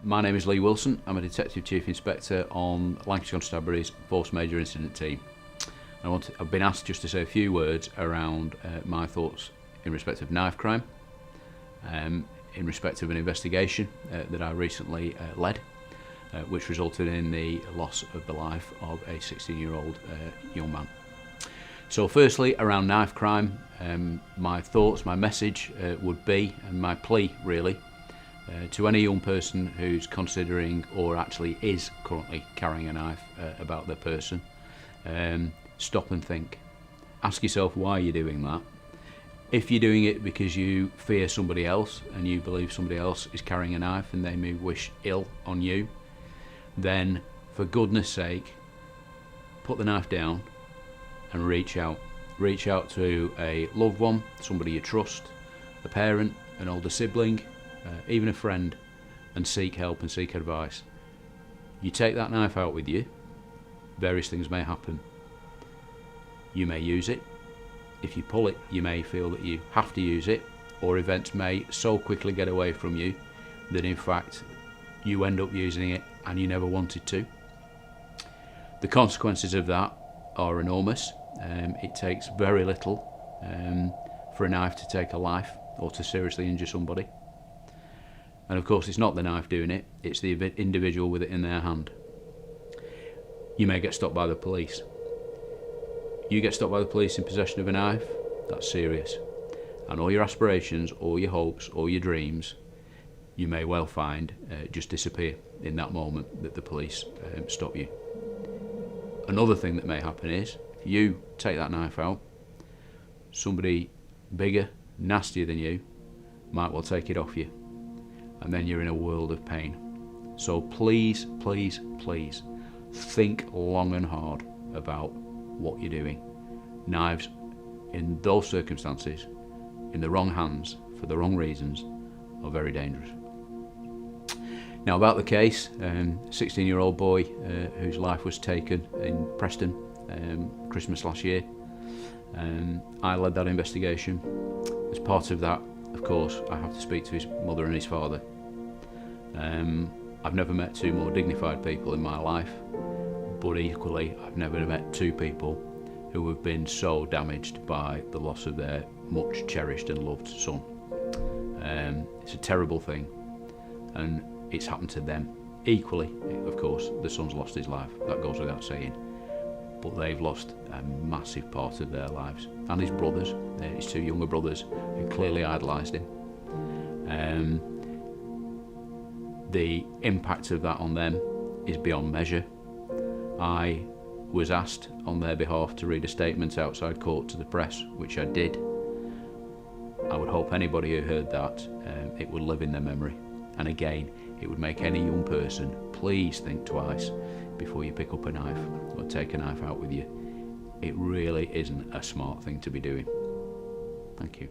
My name is Lee Wilson. I'm a Detective Chief Inspector on Lancashire Constabulary's Force Major Incident Team. I've been asked just to say a few words around my thoughts in respect of knife crime, in respect of an investigation that I recently led, which resulted in the loss of the life of a 16-year-old young man. So firstly, around knife crime, my thoughts, my message would be, and my plea really, to any young person who's considering or actually is currently carrying a knife about their person, stop and think. Ask yourself why you're doing that. If you're doing it because you fear somebody else and you believe somebody else is carrying a knife and they may wish ill on you, then for goodness sake, put the knife down and reach out. Reach out to a loved one, somebody you trust, a parent, an older sibling, even a friend, and seek help and seek advice. You take that knife out with you, various things may happen. You may use it. If you pull it, you may feel that you have to use it, or events may so quickly get away from you that in fact you end up using it and you never wanted to. The consequences of that are enormous. It takes very little for a knife to take a life or to seriously injure somebody. And of course it's not the knife doing it, it's the individual with it in their hand. You may get stopped by the police. You get stopped by the police in possession of a knife, that's serious. And all your aspirations, all your hopes, all your dreams, you may well find just disappear in that moment that the police stop you. Another thing that may happen is, if you take that knife out, somebody bigger, nastier than you, might well take it off you. And then you're in a world of pain. So please, please, please, think long and hard about what you're doing. Knives, in those circumstances, in the wrong hands, for the wrong reasons, are very dangerous. Now about the case, 16-year-old boy whose life was taken in Preston Christmas last year. I led that investigation. As part of that, of course, I have to speak to his mother and his father. I've never met two more dignified people in my life, but equally I've never met two people who have been so damaged by the loss of their much cherished and loved son. It's a terrible thing, and it's happened to them. Equally, of course, the son's lost his life, that goes without saying, but they've lost a massive part of their lives. And his brothers, his two younger brothers, who clearly idolised him. The impact of that on them is beyond measure. I was asked on their behalf to read a statement outside court to the press, which I did. I would hope anybody who heard that, it would live in their memory. And again, it would make any young person please think twice before you pick up a knife or take a knife out with you. It really isn't a smart thing to be doing. Thank you.